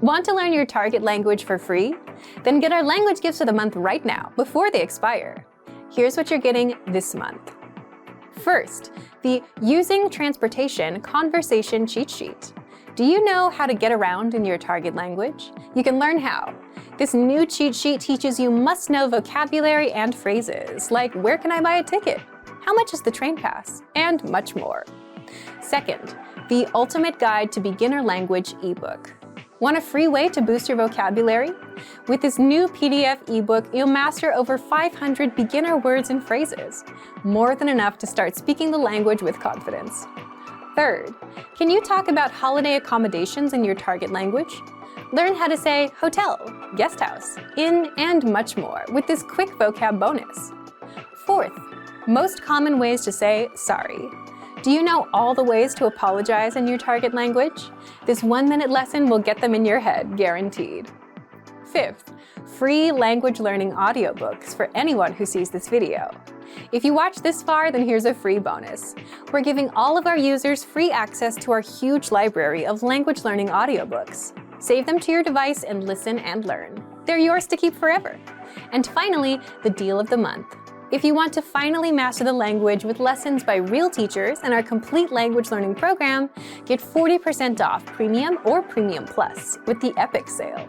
Want to learn your target language for free? Then get our language gifts of the month right now, before they expire. Here's what you're getting this month. First, the Using Transportation Conversation Cheat Sheet. Do you know how to get around in your target language? You can learn how. This new cheat sheet teaches you must-know vocabulary and phrases, like where can I buy a ticket? How much is the train pass? And much more. Second, the Ultimate Guide to Beginner Language ebook. Want a free way to boost your vocabulary? With this new PDF ebook, you'll master over 500 beginner words and phrases, more than enough to start speaking the language with confidence. Third, can you talk about holiday accommodations in your target language? Learn how to say hotel, guest house, inn, and much more with this quick vocab bonus. Fourth, most common ways to say sorry. Do you know all the ways to apologize in your target language? This 1-minute lesson will get them in your head, guaranteed. Fifth, free language learning audiobooks for anyone who sees this video. If you watch this far, then here's a free bonus. We're giving all of our users free access to our huge library of language learning audiobooks. Save them to your device and listen and learn. They're yours to keep forever. And finally, the deal of the month. If you want to finally master the language with lessons by real teachers and our complete language learning program, get 40% off Premium or Premium Plus with the Epic sale.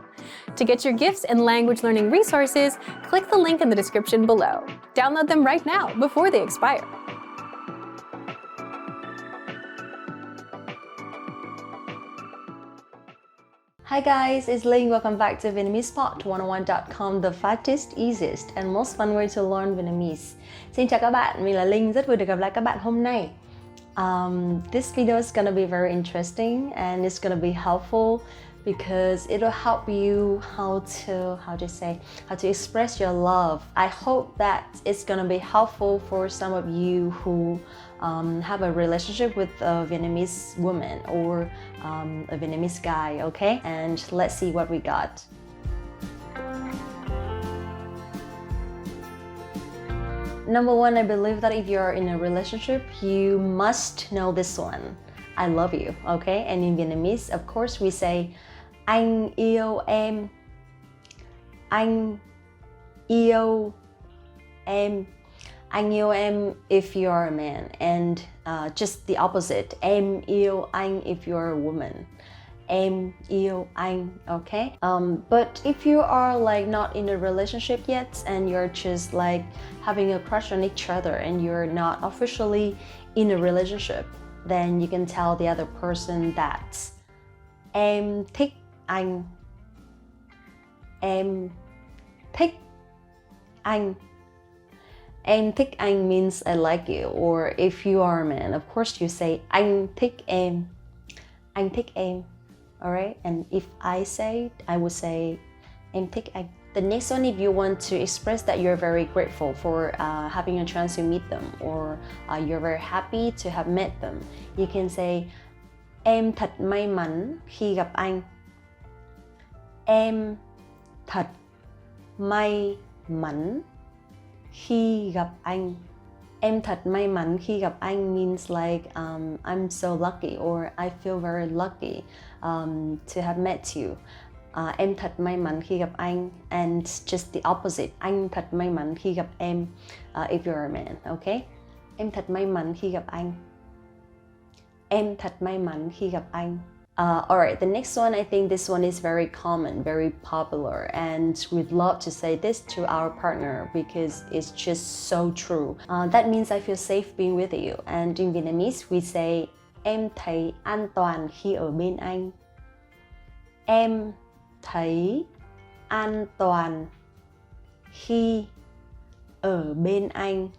To get your gifts and language learning resources, click the link in the description below. Download them right now before they expire. Hi guys, it's Linh. Welcome back to VietnamesePod101.com, the fastest, easiest and most fun way to learn Vietnamese. Xin chào các bạn, mình là Linh, rất vui được gặp lại các bạn hôm nay. This video is gonna be very interesting and it's gonna be helpful because it'll help you how to express your love. I hope that it's gonna be helpful for some of you who have a relationship with a Vietnamese woman or a Vietnamese guy, okay? And let's see what we got. Number one, I believe that if you're in a relationship, you must know this one. I love you, okay? And in Vietnamese, of course, we say anh yêu em. Anh yêu em. Anh yêu em if you're a man, and just the opposite. Em yêu anh if you're a woman. Em yêu anh, okay? But if you are like not in a relationship yet and you're just like having a crush on each other and you're not officially in a relationship, then you can tell the other person that em thích anh. Em thích anh. Em thích anh means I like you, or if you are a man, of course you say anh thích em. Anh thích em, alright? And if I say it, I would say em thích anh. The next one, if you want to express that you're very grateful for having a chance to meet them, or you're very happy to have met them, you can say em thật may mắn khi gặp anh. Em thật may mắn khi gặp anh. Em thật may mắn khi gặp anh means like I'm so lucky, or I feel very lucky to have met you. Em thật may mắn khi gặp anh, and just the opposite. Anh thật may mắn khi gặp em if you're a man, okay? Em thật may mắn khi gặp anh. Em thật may mắn khi gặp anh. Alright, the next one, I think this one is very common, very popular, and we'd love to say this to our partner because it's just so true. That means I feel safe being with you. And in Vietnamese, we say em thấy an toàn khi ở bên anh. Em thấy an toàn khi ở bên anh.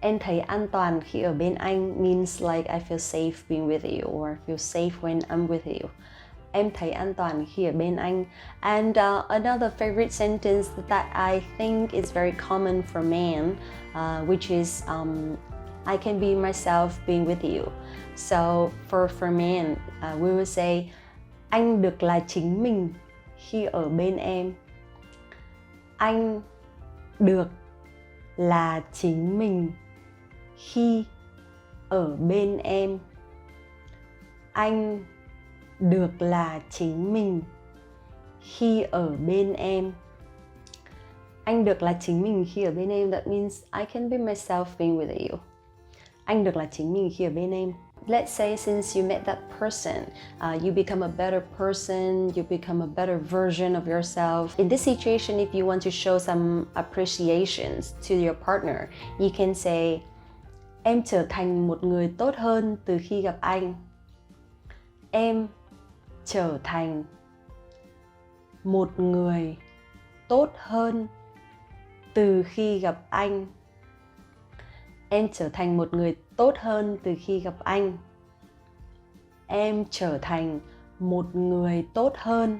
Em thấy an toàn khi ở bên anh means like I feel safe being with you, or I feel safe when I'm with you. Em thấy an toàn khi ở bên anh. And another favorite sentence that I think is very common for men, which is I can be myself being with you. So for men, we will say anh được là chính mình khi ở bên em. Anh được là chính mình khi ở bên em. Anh được là chính mình khi ở bên em. Anh được là chính mình khi ở bên em. That means I can be myself being with you. Anh được là chính mình khi ở bên em. Let's say since you met that person, you become a better person, you become a better version of yourself. In this situation, if you want to show some appreciations to your partner, you can say, em trở thành một người tốt hơn từ khi gặp anh. Em trở thành một người tốt hơn từ khi gặp anh. Em trở thành một người tốt hơn từ khi gặp anh. Em trở thành một người tốt hơn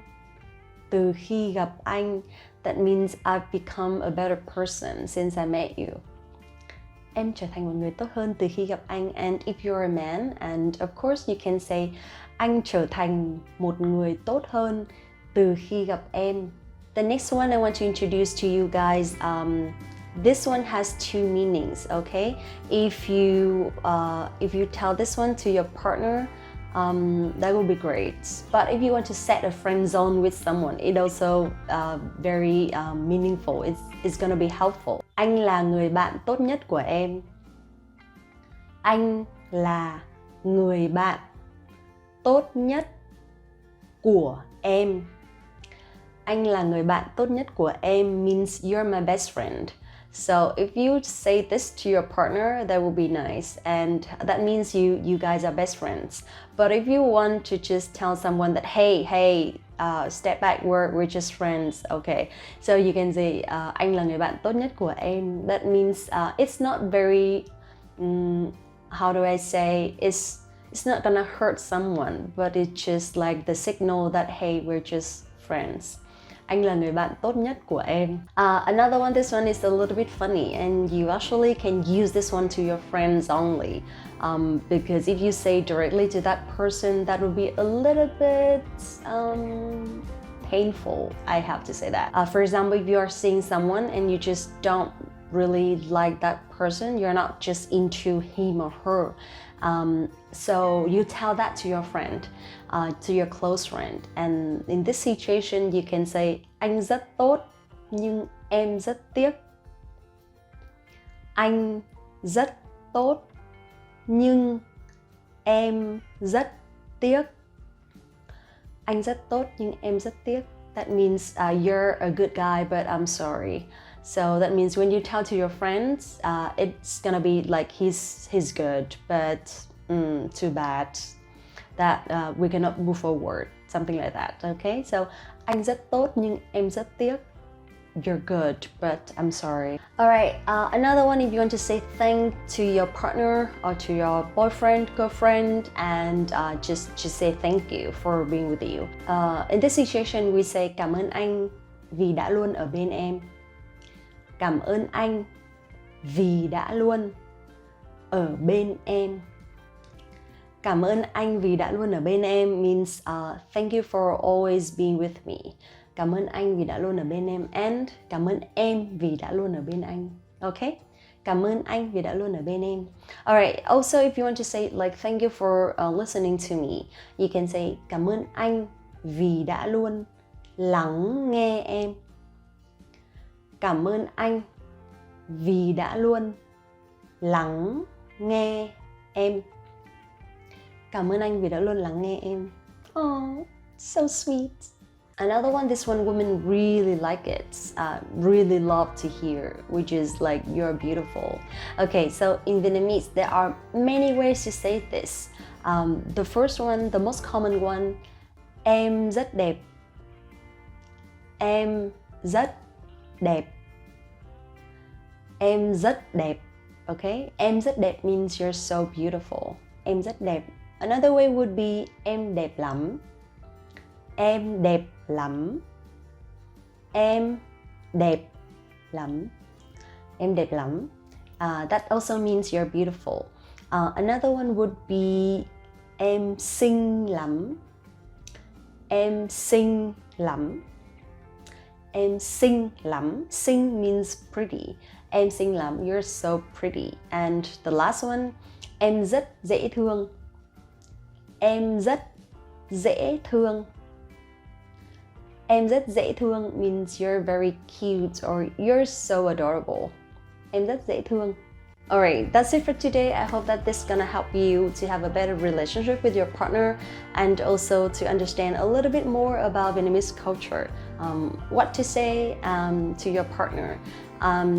từ khi gặp anh. That means I've become a better person since I met you. Em trở thành một người tốt hơn từ khi gặp anh. And if you're a man, and of course you can say, anh trở thành một người tốt hơn từ khi gặp em. The next one I want to introduce to you guys, this one has two meanings, okay? If you tell this one to your partner, that will be great. But if you want to set a friend zone with someone, it also very meaningful. It's gonna be helpful. Anh là người bạn tốt nhất của em. Anh là người bạn tốt nhất của em. Anh là người bạn tốt nhất của em means you're my best friend. So if you say this to your partner, that will be nice, and that means you guys are best friends. But if you want to just tell someone that hey, step back, we're just friends, okay? So you can say anh là người bạn tốt nhất của em. That means it's not very how do I say, it's not gonna hurt someone, but it's just like the signal that hey, we're just friends. Anh là người bạn tốt nhất của em. Another one, this one is a little bit funny, and you actually can use this one to your friends only, because if you say directly to that person, that would be a little bit painful, I have to say that. For example, if you are seeing someone and you just don't really like that person, you're not just into him or her, so you tell that to your friend, to your close friend, and in this situation you can say, anh rất tốt nhưng em rất tiếc. Anh rất tốt nhưng em rất tiếc. Anh rất tốt nhưng em rất tiếc. That means you're a good guy, but I'm sorry. So that means when you tell to your friends, it's gonna be like he's good, but too bad that we cannot move forward, something like that. Okay, so anh rất tốt nhưng em rất tiếc. You're good, but I'm sorry. All right, another one, if you want to say thank to your partner or to your boyfriend, girlfriend, and just say thank you for being with you. In this situation, we say cảm ơn anh vì đã luôn ở bên em. Cảm ơn anh vì đã luôn ở bên em. Cảm ơn anh vì đã luôn ở bên em means thank you for always being with me. Cảm ơn anh vì đã luôn ở bên em, and cảm ơn em vì đã luôn ở bên anh. Okay? Cảm ơn anh vì đã luôn ở bên em. Alright, also if you want to say like thank you for listening to me, you can say cảm ơn anh vì đã luôn lắng nghe em. Cảm ơn anh vì đã luôn lắng nghe em. Cảm ơn anh vì đã luôn lắng nghe em. Oh, so sweet. Another one, this one women really like it, really love to hear, which is like, you're beautiful. Okay, so in Vietnamese, there are many ways to say this. The first one, the most common one, em rất đẹp. Em rất đẹp. Em rất đẹp. Okay, em rất đẹp means you're so beautiful. Em rất đẹp. Another way would be em đẹp lắm. Em đẹp lắm. Em đẹp lắm. Em đẹp lắm. That also means you're beautiful. Another one would be em xinh lắm. Em xinh lắm. Em xinh lắm. Xinh means pretty. Em xinh lắm. You're so pretty. And the last one, em rất dễ thương. Em rất dễ thương. Em rất dễ thương means you're very cute or you're so adorable. Em rất dễ thương. Alright, that's it for today. I hope that this is gonna help you to have a better relationship with your partner and also to understand a little bit more about Vietnamese culture. What to say to your partner.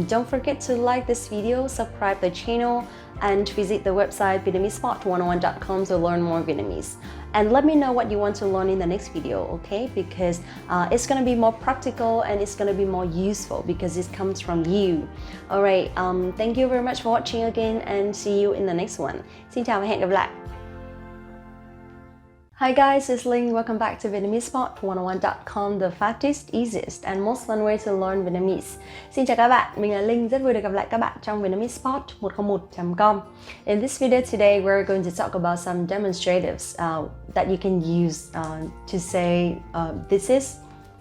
Don't forget to like this video, subscribe the channel, and visit the website VietnamesePod101.com to learn more Vietnamese. And let me know what you want to learn in the next video, okay? Because it's gonna be more practical and it's gonna be more useful because it comes from you. Alright, thank you very much for watching again and see you in the next one. Xin chào và hẹn gặp lại. Hi guys, it's Linh. Welcome back to VietnamesePod101.com, the fastest, easiest and most fun way to learn Vietnamese. Xin chào các bạn, mình là Linh, rất vui được gặp lại các bạn trong VietnamesePod101.com. In this video today, we're going to talk about some demonstratives that you can use to say this is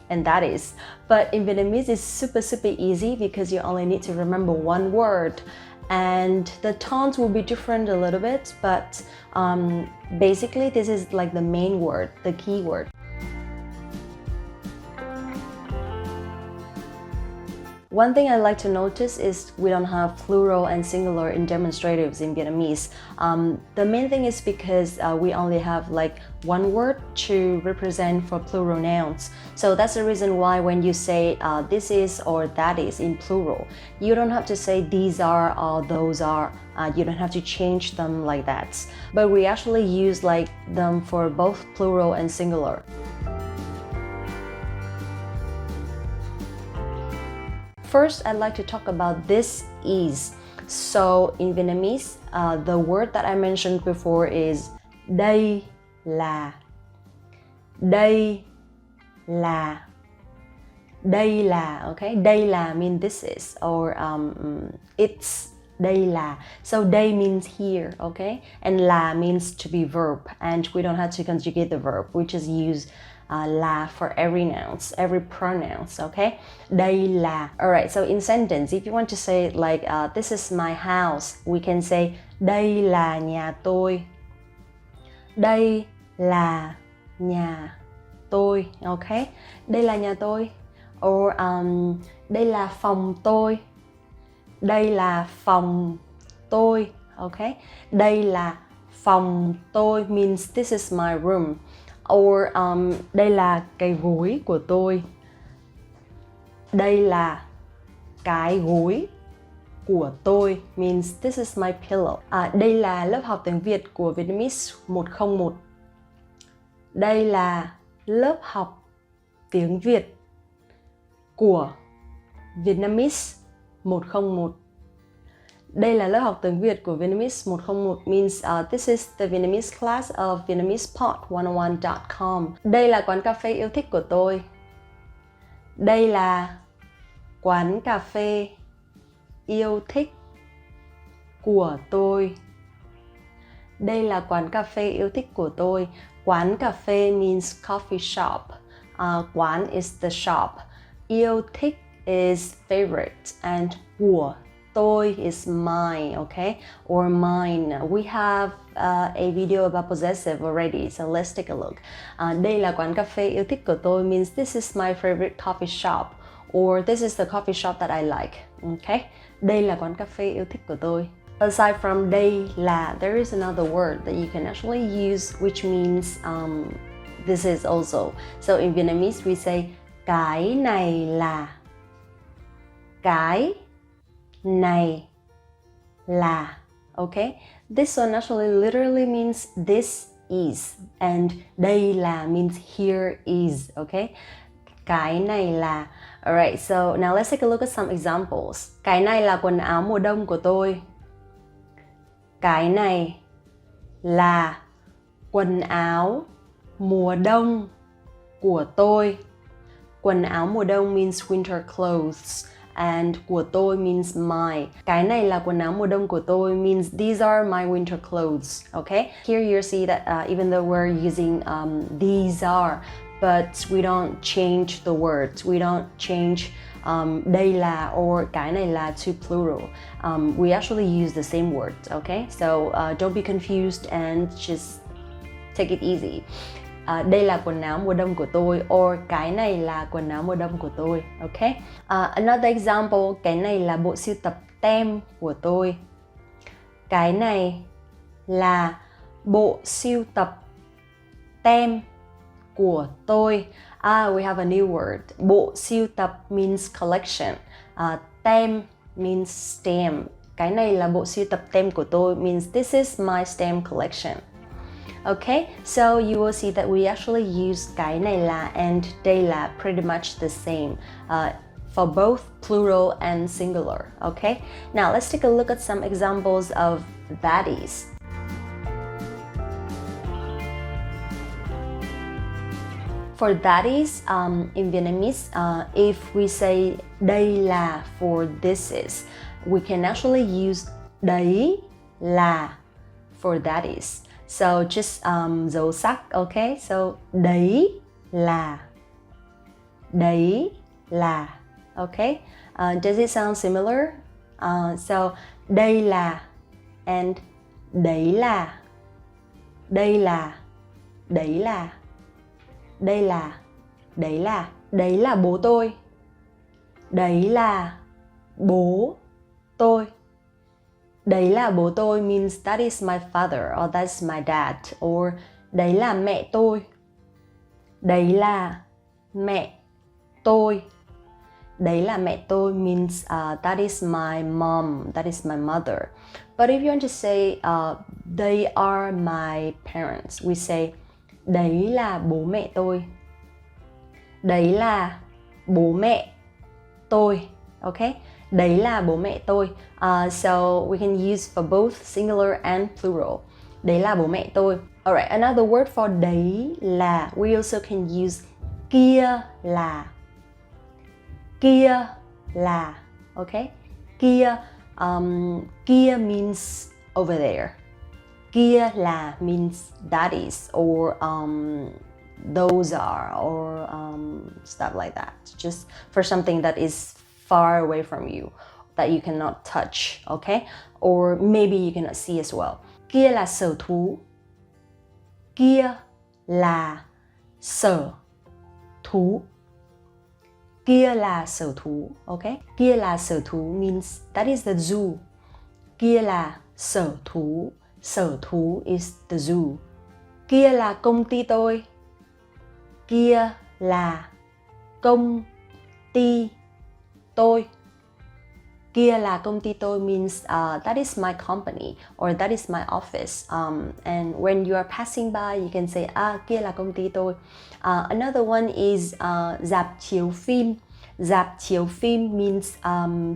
and that is. But in Vietnamese, it's super easy because you only need to remember one word. And the tones will be different a little bit, but basically this is like the main word, the key word. One thing I like to notice is we don't have plural and singular in demonstratives in Vietnamese. The main thing is because we only have like one word to represent for plural nouns. So that's the reason why when you say this is or that is in plural, you don't have to say these are or those are. You don't have to change them like that. But we actually use like them for both plural and singular. First, I'd like to talk about this is. So in Vietnamese, the word that I mentioned before is đây là. Đây là. Đây là, okay? Đây là means this is or it's đây là. So đây means here, okay? And là means to be verb and we don't have to conjugate the verb. We just use là for every nouns, every pronouns, okay? Đây là. Alright, so in sentence, if you want to say like this is my house, we can say đây là nhà tôi. Đây là nhà tôi, okay? Đây là nhà tôi. Or đây là phòng tôi. Đây là phòng tôi, okay? Đây là phòng tôi means this is my room. Or đây là cái gối của tôi. Đây là cái gối của tôi means this is my pillow. Đây là lớp học tiếng Việt của Vietnamese 101. Đây là lớp học tiếng Việt của Vietnamese 101. Đây là lớp học tiếng Việt của Vietnamese 101 means this is the Vietnamese class of VietnamesePod101.com. Đây là quán cà phê yêu thích của tôi. Đây là quán cà phê yêu thích của tôi. Đây là quán cà phê yêu thích của tôi. Quán cà phê means coffee shop. Quán is the shop. Yêu thích is favorite and của tôi is mine, okay? Or mine. We have a video about possessive already, so let's take a look. Đây là quán cà phê yêu thích của tôi means this is my favorite coffee shop. Or this is the coffee shop that I like, okay? Đây là quán cà phê yêu thích của tôi. Aside from đây là, there is another word that you can actually use which means this is also. So in Vietnamese we say cái này là. Cái này là, okay? This one actually literally means this is and đây là means here is, okay? Cái này là. Alright, so now let's take a look at some examples. Cái này là quần áo mùa đông của tôi. Cái này là quần áo mùa đông của tôi. Quần áo mùa đông means winter clothes. And của tôi means my. Cái này là quần áo mùa đông của tôi means these are my winter clothes, okay? Here you see that even though we're using these are, but we don't change the words. We don't change đây là or cái này là to plural. We actually use the same words, okay? So don't be confused and just take it easy. đây là quần áo mùa đông của tôi, or cái này là quần áo mùa đông của tôi. Ok. Another example, cái này là bộ sưu tập tem của tôi. Cái này là bộ sưu tập tem của tôi. We have a new word. Bộ sưu tập means collection. Tem means stamp. Cái này là bộ sưu tập tem của tôi means this is my stamp collection. Okay, so you will see that we actually use cái này là and đây là pretty much the same for both plural and singular. Okay, now let's take a look at some examples of that is. For that is, in Vietnamese, if we say đây là for this is, we can actually use đấy là for that is. So just dấu sắc, okay? So đấy là, okay? Does it sound similar? So đây là and đấy là, đấy là, đấy là, đây là, đấy là, đấy là bố tôi, đấy là bố tôi. Đấy là bố tôi means that is my father or that's my dad, or đấy là mẹ tôi. Đấy là mẹ tôi. Đấy là mẹ tôi means that is my mom, that is my mother. But if you want to say they are my parents, we say đấy là bố mẹ tôi. Đấy là bố mẹ tôi. Okay? Đấy là bố mẹ tôi. So we can use for both singular and plural. Đấy là bố mẹ tôi. Alright, another word for đấy là, we also can use kia là. Kia là. Okay? Kia, kia means over there. Kia là means that is, or those are, or stuff like that. Just for something that is far away from you, that you cannot touch, okay? Or maybe you cannot see as well. Kia là sở thú. Kia là sở thú. Kia là sở thú, okay? Kia là sở thú means that is the zoo. Kia là sở thú. Sở thú is the zoo. Kia là công ty tôi. Kia là công ty tôi. Kia là công ty tôi means that is my company or that is my office. And when you are passing by, you can say kia là công ty tôi. Another one is rạp chiếu phim. Rạp chiếu phim means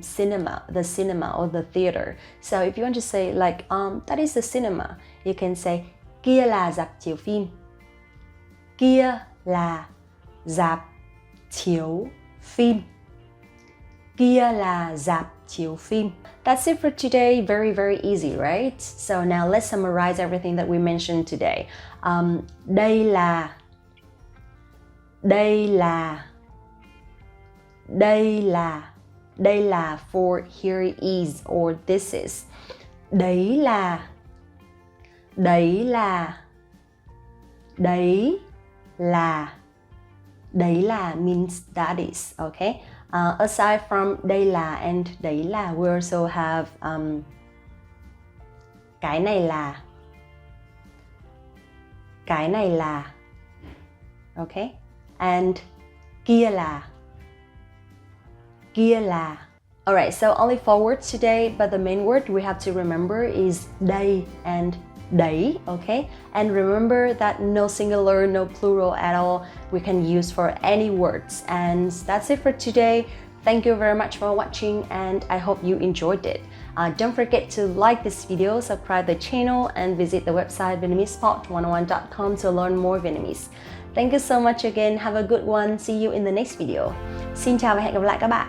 cinema, the cinema or the theater. So if you want to say like that is the cinema, you can say kia là rạp chiếu phim. Kia là rạp chiếu phim. Kia là rạp chiếu phim. That's it for today. Very, very easy, right? So now let's summarize everything that we mentioned today. Đây là, đây là, đây là, đây là for here is or this is. Đấy là, đấy là, đấy là, đấy là means that is, okay? Aside from đây là and đấy là, we also have cái này là, cái này là, okay? And kia là, kia là. Alright, so only 4 words today, but the main word we have to remember is đây and đấy, okay? And remember that no singular, no plural at all we can use for any words. And that's it for today. Thank you very much for watching and I hope you enjoyed it. Don't forget to like this video, subscribe the channel and visit the website VietnamesePod101.com to learn more Vietnamese. Thank you so much again. Have a good one. See you in the next video. Xin chào và hẹn gặp lại các bạn.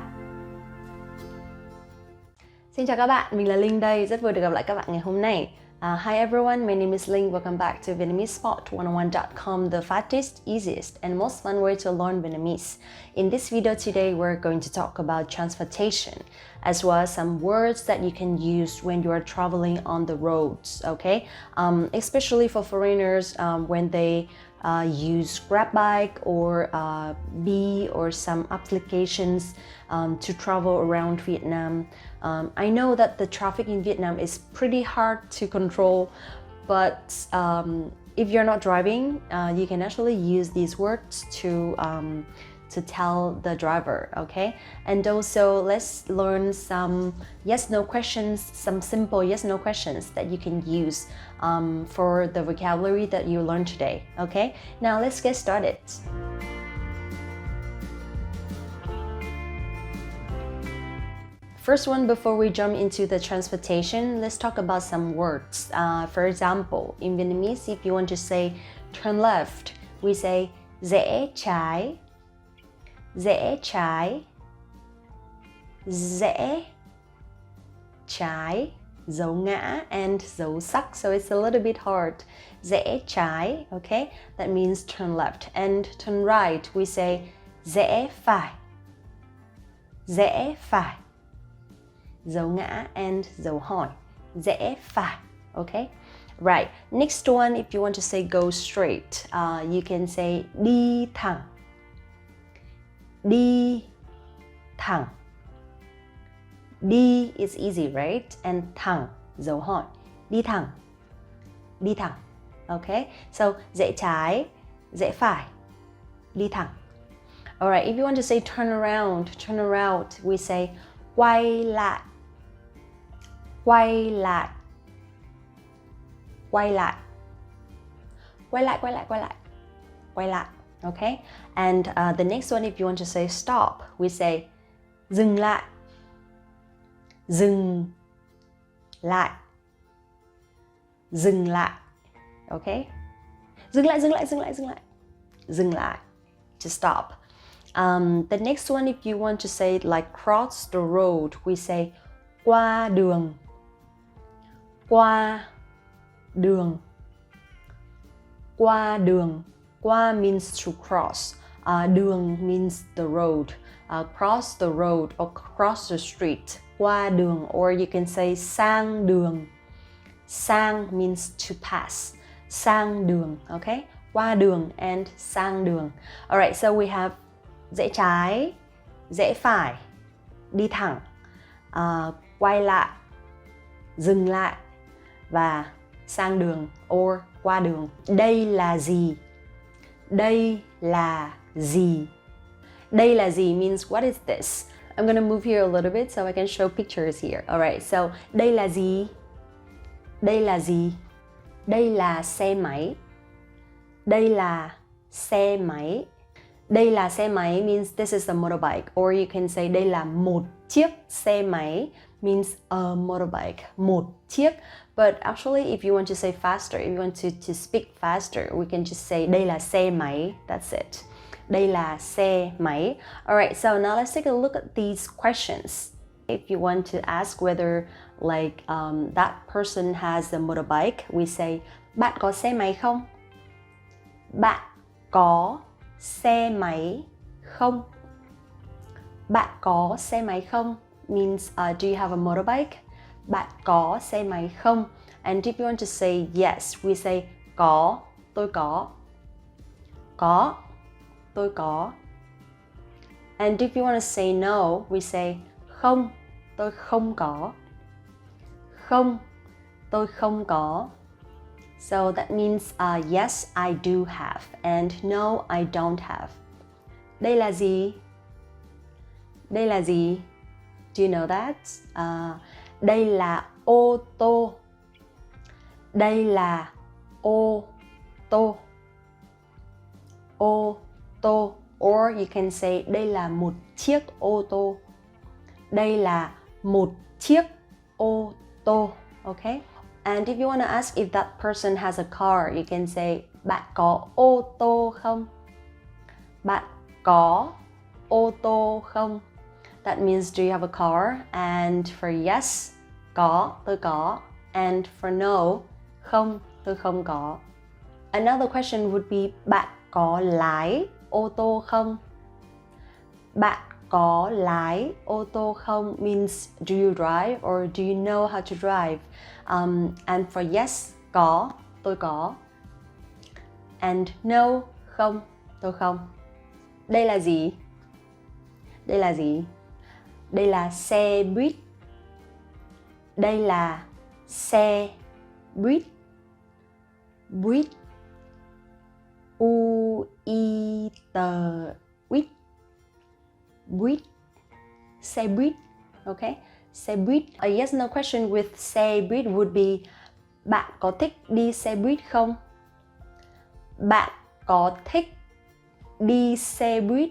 Xin chào các bạn, mình là Linh đây. Rất vui được gặp lại các bạn ngày hôm nay. Hi everyone, my name is Linh. Welcome back to VietnamesePod101.com, the fastest, easiest, and most fun way to learn Vietnamese. In this video today, we're going to talk about transportation, as well as some words that you can use when you are traveling on the roads, okay? Especially for foreigners, when they use Grab bike or Bee or some applications to travel around Vietnam. I know that the traffic in Vietnam is pretty hard to control, but if you're not driving, you can actually use these words to tell the driver, okay? And also, let's learn some yes/no questions, some simple yes/no questions that you can use for the vocabulary that you learned today, okay? Now, let's get started. First one, before we jump into the transportation, let's talk about some words. For example, in Vietnamese, if you want to say turn left, we say rẽ trái, rẽ trái, rẽ trái, dấu ngã and dấu sắc, so it's a little bit hard. Rẽ trái, okay, that means turn left. And turn right, we say rẽ phải, rẽ phải, dấu ngã and dấu hỏi, rẽ phải, okay? Right, next one, if you want to say go straight, you can say đi thẳng, đi thẳng. Đi is easy, right? And thẳng, dấu hỏi, đi thẳng, đi thẳng, okay? So, rẽ trái, rẽ phải, đi thẳng. Alright, if you want to say turn around, we say quay lại, quay lại, quay lại, quay lại, quay lại, quay lại, quay lại, okay? And the next one, if you want to say stop, we say dừng lại, dừng lại, dừng lại, okay? Dừng lại, dừng lại, dừng lại, dừng lại, dừng lại, to stop. The next one, if you want to say like cross the road, we say qua đường, qua đường, qua đường. Qua means to cross. Đường means the road. Cross the road or cross the street. Qua đường, or you can say sang đường. Sang means to pass. Sang đường, okay? Qua đường and sang đường. Alright, so we have rẽ trái, rẽ phải, đi thẳng, quay lại, dừng lại và sang đường or qua đường. Đây là gì? Đây là gì? Đây là gì means what is this? I'm gonna move here a little bit so I can show pictures here. Alright, so đây là gì? Đây là gì? Đây là xe máy. Đây là xe máy. Đây là xe máy means this is a motorbike, or you can say đây là một chiếc xe máy means a motorbike, một chiếc. But actually, if you want to say faster, if you want to speak faster, we can just say đây là xe máy, that's it. Đây là xe máy. Alright, so now let's take a look at these questions. If you want to ask whether like that person has a motorbike, we say bạn có xe máy không? Bạn có xe máy không? Bạn có xe máy không means do you have a motorbike? Bạn có xe máy không? And if you want to say yes, we say có, tôi có. Có, tôi có. And if you want to say no, we say không, tôi không có. Không, tôi không có. So that means yes, I do have, and no, I don't have. Đây là gì? Đây là gì? Do you know that? Đây là ô tô. Đây là ô tô. Ô tô. Or you can say đây là một chiếc ô tô. Đây là một chiếc ô tô. Okay? And if you want to ask if that person has a car, you can say bạn có ô tô không? Bạn có ô tô không? That means do you have a car? And for yes, có, tôi có. And for no, không, tôi không có. Another question would be bạn có lái ô tô không? Bạn có lái ô tô không means do you drive or do you know how to drive? And for yes, có, tôi có. And no, không, tôi không. Đây là gì? Đây là gì? Đây là xe buýt. Đây là xe buýt. Buýt. U-I-T buýt. Buýt. Xe buýt. Okay? Xe buýt. A yes no question with xe buýt would be bạn có thích đi xe buýt không? Bạn có thích đi xe buýt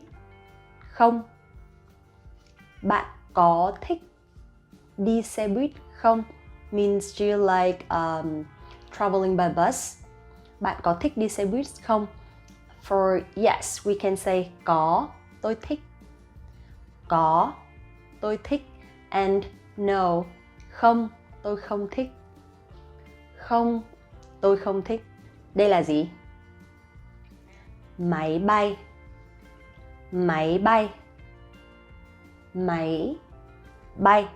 không? Bạn có thích đi xe buýt không? Means you like traveling by bus. Bạn có thích đi xe buýt không? For yes, we can say có, tôi thích. Có, tôi thích. And no, không, tôi không thích. Không, tôi không thích. Đây là gì? Máy bay. Máy bay. Máy bay.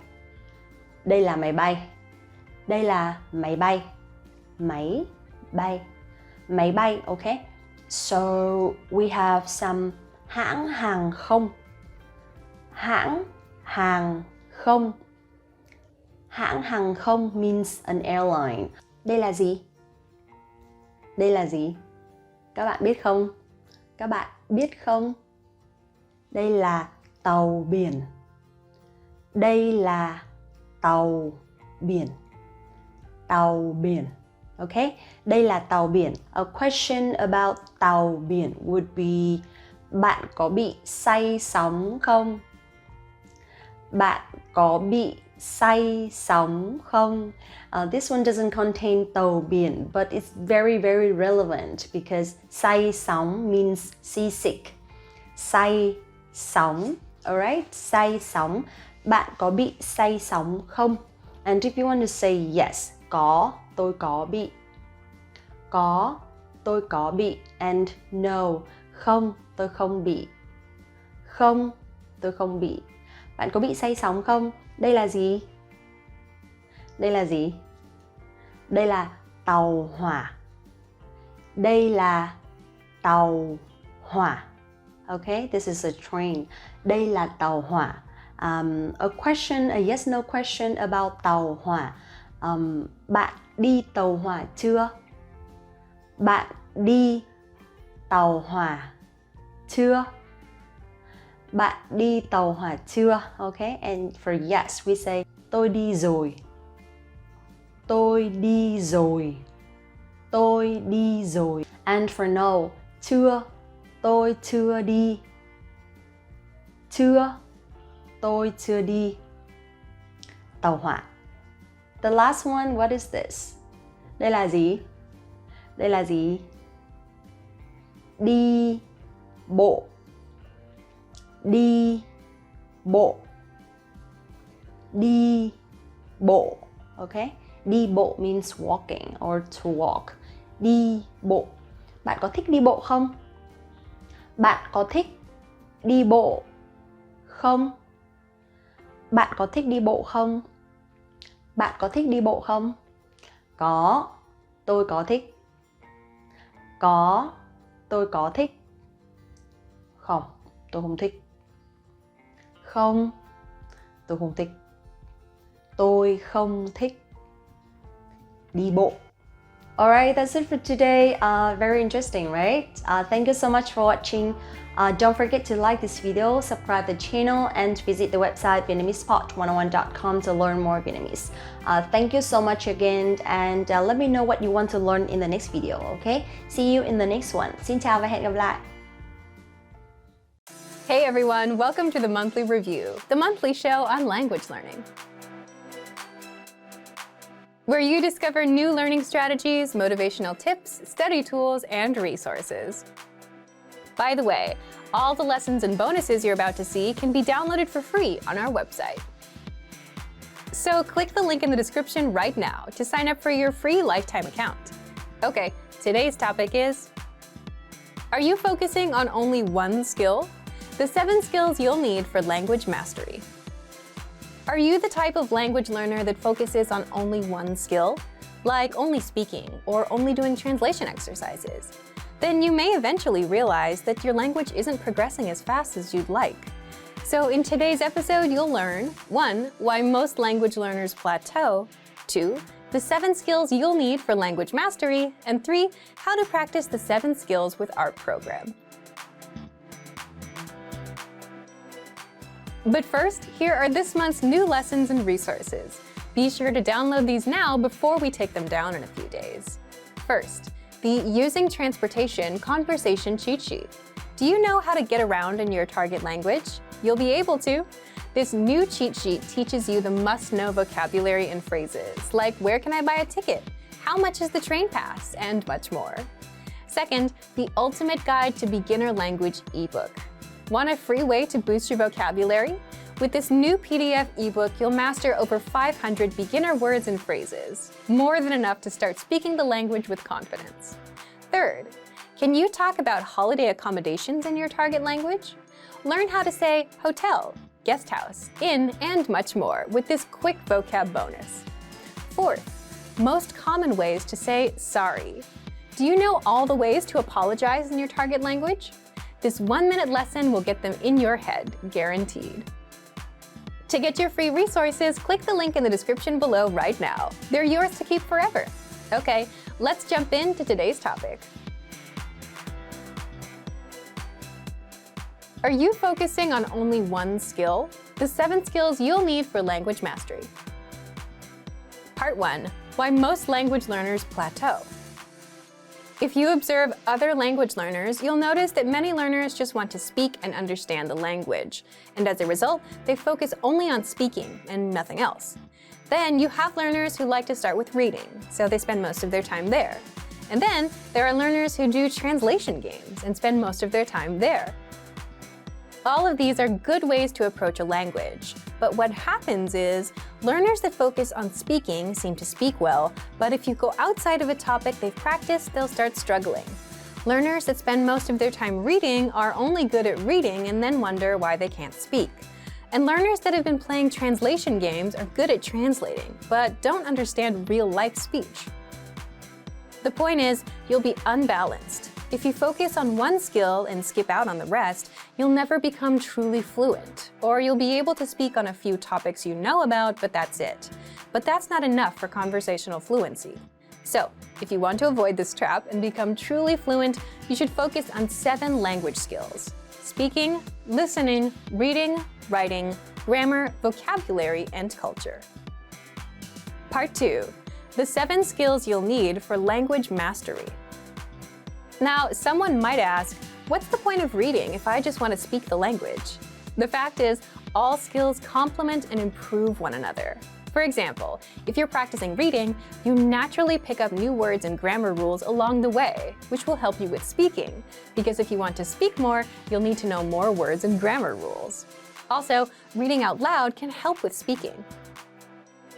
Đây là máy bay. Đây là máy bay. Máy bay. Máy bay, okay? So we have some hãng hàng không. Hãng hàng không. Hãng hàng không means an airline. Đây là gì? Đây là gì? Các bạn biết không? Các bạn biết không? Đây là tàu biển. Đây là tàu biển. Tàu biển. Okay? Đây là tàu biển. A question about tàu biển would be bạn có bị say sóng không? Bạn có bị say sóng không? This one doesn't contain tàu biển, but it's very, very relevant because say sóng means seasick. Say sóng, alright? Say sóng. Bạn có bị say sóng không? And if you want to say yes, có, tôi có bị. Có, tôi có bị. And no, không, tôi không bị. Không, tôi không bị. Bạn có bị say sóng không? Đây là gì? Đây là gì? Đây là tàu hỏa. Đây là tàu hỏa. Okay, this is a train. Đây là tàu hỏa. A question, a yes no question about tàu hỏa. Bạn đi tàu hỏa chưa? Bạn đi tàu hỏa chưa? Bạn đi tàu hỏa chưa? Okay, and for yes we say tôi đi rồi. Tôi đi rồi. Tôi đi rồi. And for no, chưa. Tôi chưa đi. Chưa. Tôi chưa đi. Tàu hỏa. The last one, what is this? Đây là gì? Đây là gì? Đi bộ. Đi bộ. Đi bộ. Okay? Đi bộ means walking or to walk. Đi bộ. Bạn có thích đi bộ không? Bạn có thích đi bộ không? Bạn có thích đi bộ không? Bạn có thích đi bộ không? Có, tôi có thích. Có, tôi có thích. Không, tôi không thích. Không, tôi không thích. Tôi không thích đi bộ. Alright, that's it for today. Very interesting, right? Thank you so much for watching. Don't forget to like this video, subscribe the channel, and visit the website VietnamesePot101.com to learn more Vietnamese. Thank you so much again, and let me know what you want to learn in the next video, okay? See you in the next one. Xin chào và hẹn gặp lại. Hey everyone, welcome to the Monthly Review, the monthly show on language learning, where you discover new learning strategies, motivational tips, study tools, and resources. By the way, all the lessons and bonuses you're about to see can be downloaded for free on our website. So click the link in the description right now to sign up for your free lifetime account. Okay, today's topic is, are you focusing on only one skill? The 7 skills you'll need for language mastery. Are you the type of language learner that focuses on only one skill, like only speaking or only doing translation exercises? then you may eventually realize that your language isn't progressing as fast as you'd like. So in today's episode, you'll learn 1. Why most language learners plateau, 2. The 7 skills you'll need for language mastery, and 3. How to practice the 7 skills with our program. But first, here are this month's new lessons and resources. Be sure to download these now before we take them down in a few days. First, the Using Transportation Conversation Cheat Sheet. Do you know how to get around in your target language? You'll be able to. This new cheat sheet teaches you the must-know vocabulary and phrases, like where can I buy a ticket, how much is the train pass, and much more. Second, the Ultimate Guide to Beginner Language ebook. Want a free way to boost your vocabulary? With this new PDF ebook, you'll master over 500 beginner words and phrases, more than enough to start speaking the language with confidence. Third, can you talk about holiday accommodations in your target language? Learn how to say hotel, guest house, inn, and much more with this quick vocab bonus. Fourth, most common ways to say sorry. Do you know all the ways to apologize in your target language? This 1-minute lesson will get them in your head, guaranteed. To get your free resources, click the link in the description below right now. They're yours to keep forever. Okay, let's jump into today's topic. Are you focusing on only one skill? The 7 skills you'll need for language mastery. Part 1. Why most language learners plateau. If you observe other language learners, you'll notice that many learners just want to speak and understand the language, and as a result, they focus only on speaking and nothing else. Then you have learners who like to start with reading, so they spend most of their time there. And then there are learners who do translation games and spend most of their time there. All of these are good ways to approach a language, but what happens is learners that focus on speaking seem to speak well, but if you go outside of a topic they've practiced, they'll start struggling. Learners that spend most of their time reading are only good at reading and then wonder why they can't speak. And learners that have been playing translation games are good at translating, but don't understand real-life speech. The point is, you'll be unbalanced. If you focus on one skill and skip out on the rest, you'll never become truly fluent, or you'll be able to speak on a few topics you know about, but that's it. But that's not enough for conversational fluency. So, if you want to avoid this trap and become truly fluent, you should focus on 7 language skills: speaking, listening, reading, writing, grammar, vocabulary, and culture. Part 2. The 7 skills you'll need for language mastery. Now, someone might ask, what's the point of reading if I just want to speak the language? The fact is, all skills complement and improve one another. For example, if you're practicing reading, you naturally pick up new words and grammar rules along the way, which will help you with speaking, because if you want to speak more, you'll need to know more words and grammar rules. Also, reading out loud can help with speaking.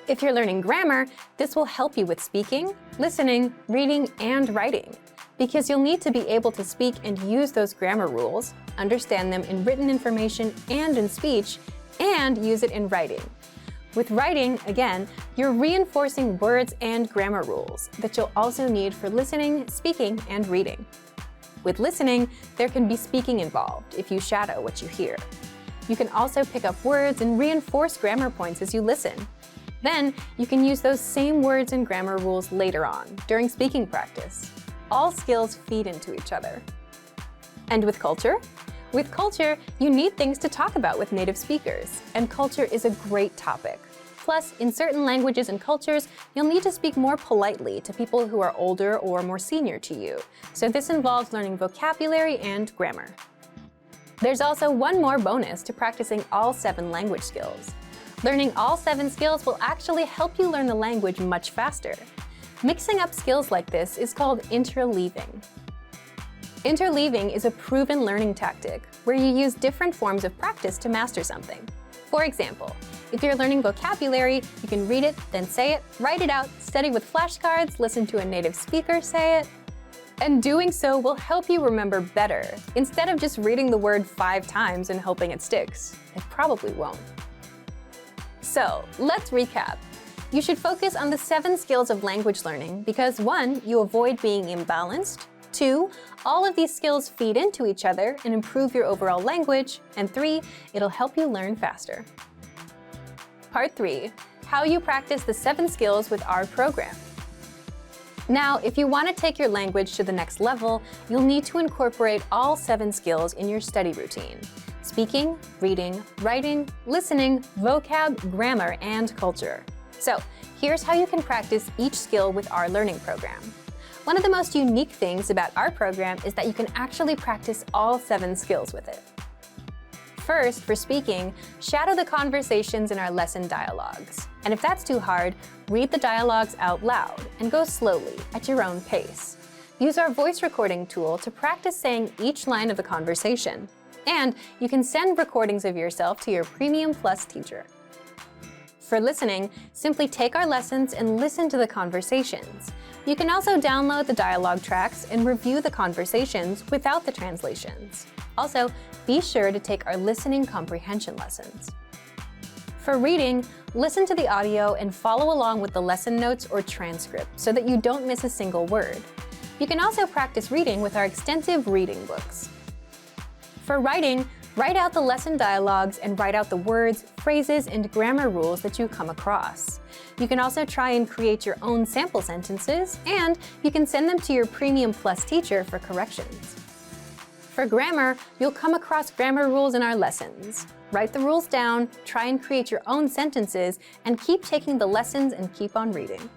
If you're learning grammar, this will help you with speaking, listening, reading, and writing, because you'll need to be able to speak and use those grammar rules, understand them in written information and in speech, and use it in writing. With writing, again, you're reinforcing words and grammar rules that you'll also need for listening, speaking, and reading. With listening, there can be speaking involved if you shadow what you hear. You can also pick up words and reinforce grammar points as you listen. Then, you can use those same words and grammar rules later on, during speaking practice. All skills feed into each other. And with culture? With culture, you need things to talk about with native speakers, and culture is a great topic. Plus, in certain languages and cultures, you'll need to speak more politely to people who are older or more senior to you, so this involves learning vocabulary and grammar. There's also one more bonus to practicing all 7 language skills. Learning all 7 skills will actually help you learn the language much faster. Mixing up skills like this is called interleaving. Interleaving is a proven learning tactic where you use different forms of practice to master something. For example, if you're learning vocabulary, you can read it, then say it, write it out, study with flashcards, listen to a native speaker say it, and doing so will help you remember better, instead of just reading the word 5 times and hoping it sticks. It probably won't. So, let's recap. You should focus on the 7 skills of language learning because 1. You avoid being imbalanced, 2. All of these skills feed into each other and improve your overall language. And 3, it'll help you learn faster. Part 3, how you practice the 7 skills with our program. Now, if you want to take your language to the next level, you'll need to incorporate all 7 skills in your study routine: speaking, reading, writing, listening, vocab, grammar, and culture. So, here's how you can practice each skill with our learning program. One of the most unique things about our program is that you can actually practice all 7 skills with it. First, for speaking, shadow the conversations in our lesson dialogues. And if that's too hard, read the dialogues out loud and go slowly at your own pace. Use our voice recording tool to practice saying each line of the conversation. And you can send recordings of yourself to your Premium Plus teacher. For listening, simply take our lessons and listen to the conversations. You can also download the dialogue tracks and review the conversations without the translations. Also, be sure to take our listening comprehension lessons. For reading, listen to the audio and follow along with the lesson notes or transcript so that you don't miss a single word. You can also practice reading with our extensive reading books. For writing, write out the lesson dialogues and write out the words, phrases, and grammar rules that you come across. You can also try and create your own sample sentences, and you can send them to your Premium Plus teacher for corrections. For grammar, you'll come across grammar rules in our lessons. Write the rules down, try and create your own sentences, and keep taking the lessons and keep on reading.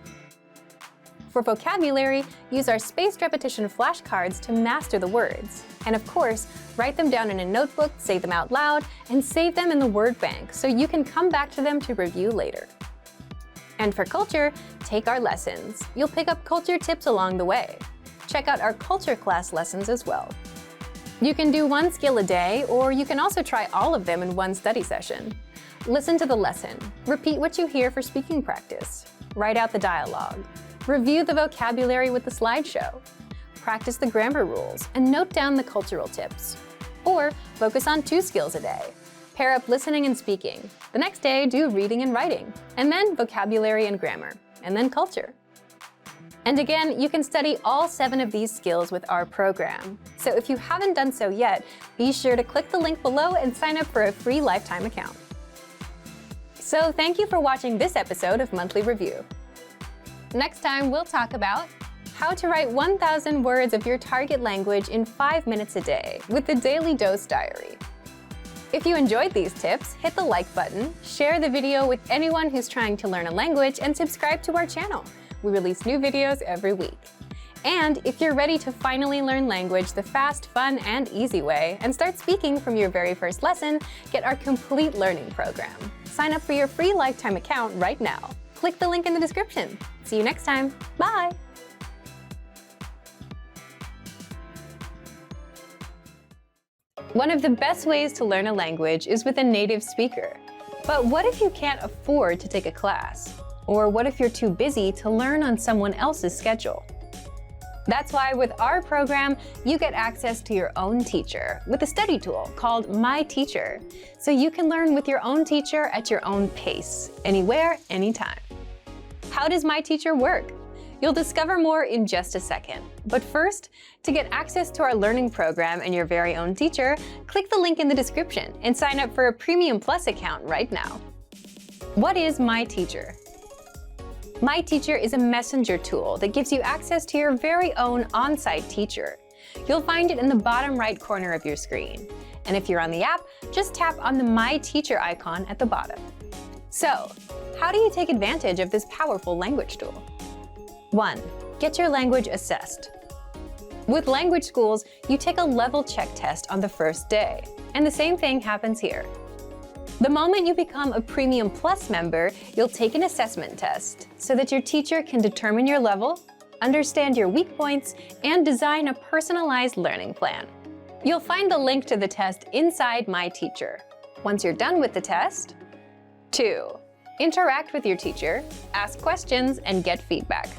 For vocabulary, use our spaced repetition flashcards to master the words. And of course, write them down in a notebook, say them out loud, and save them in the word bank so you can come back to them to review later. And for culture, take our lessons. You'll pick up culture tips along the way. Check out our culture class lessons as well. You can do 1 skill a day, or you can also try all of them in one study session. Listen to the lesson. Repeat what you hear for speaking practice. Write out the dialogue. Review the vocabulary with the slideshow. Practice the grammar rules and note down the cultural tips. Or focus on 2 skills a day. Pair up listening and speaking. The next day, do reading and writing, and then vocabulary and grammar, and then culture. And again, you can study all 7 of these skills with our program. So if you haven't done so yet, be sure to click the link below and sign up for a free lifetime account. So thank you for watching this episode of Monthly Review. Next time, we'll talk about how to write 1,000 words of your target language in 5 minutes a day with the Daily Dose Diary. If you enjoyed these tips, hit the like button, share the video with anyone who's trying to learn a language, and subscribe to our channel. We release new videos every week. And if you're ready to finally learn language the fast, fun, and easy way, and start speaking from your very first lesson, get our complete learning program. Sign up for your free lifetime account right now. Click the link in the description. See you next time. Bye! One of the best ways to learn a language is with a native speaker. But what if you can't afford to take a class? Or what if you're too busy to learn on someone else's schedule? That's why with our program, you get access to your own teacher with a study tool called My Teacher, so you can learn with your own teacher at your own pace, anywhere, anytime. How does My Teacher work? You'll discover more in just a second. But first, to get access to our learning program and your very own teacher, click the link in the description and sign up for a Premium Plus account right now. What is My Teacher? My Teacher is a messenger tool that gives you access to your very own on-site teacher. You'll find it in the bottom right corner of your screen. And if you're on the app, just tap on the My Teacher icon at the bottom. So, how do you take advantage of this powerful language tool? 1. Get your language assessed. With language schools, you take a level check test on the first day, and the same thing happens here. The moment you become a Premium Plus member, you'll take an assessment test so that your teacher can determine your level, understand your weak points, and design a personalized learning plan. You'll find the link to the test inside My Teacher. Once you're done with the test, 2. Interact with your teacher, ask questions, and get feedback.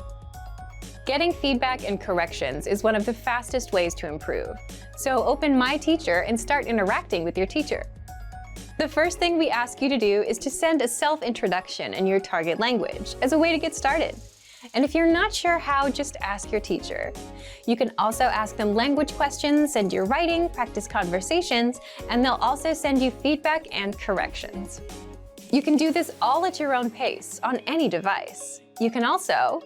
Getting feedback and corrections is one of the fastest ways to improve. So open My Teacher and start interacting with your teacher. The first thing we ask you to do is to send a self-introduction in your target language as a way to get started. And if you're not sure how, just ask your teacher. You can also ask them language questions, send your writing, practice conversations, and they'll also send you feedback and corrections. You can do this all at your own pace, on any device. You can also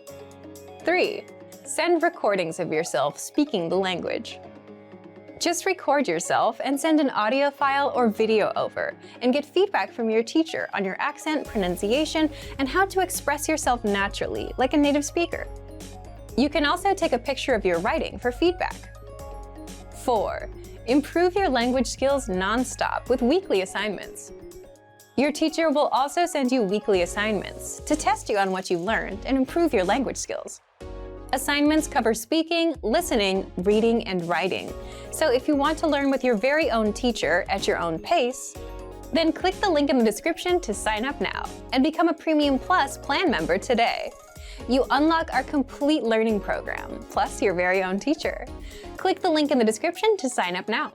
3. Send recordings of yourself speaking the language. Just record yourself and send an audio file or video over, and get feedback from your teacher on your accent, pronunciation, and how to express yourself naturally, like a native speaker. You can also take a picture of your writing for feedback. 4. Improve your language skills non-stop with weekly assignments. Your teacher will also send you weekly assignments to test you on what you've learned and improve your language skills. Assignments cover speaking, listening, reading, and writing. So if you want to learn with your very own teacher at your own pace, then click the link in the description to sign up now and become a Premium Plus plan member today. You unlock our complete learning program, plus your very own teacher. Click the link in the description to sign up now.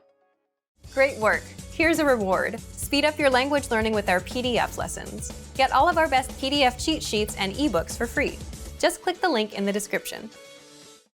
Great work! Here's a reward. Speed up your language learning with our PDF lessons. Get all of our best PDF cheat sheets and ebooks for free. Just click the link in the description.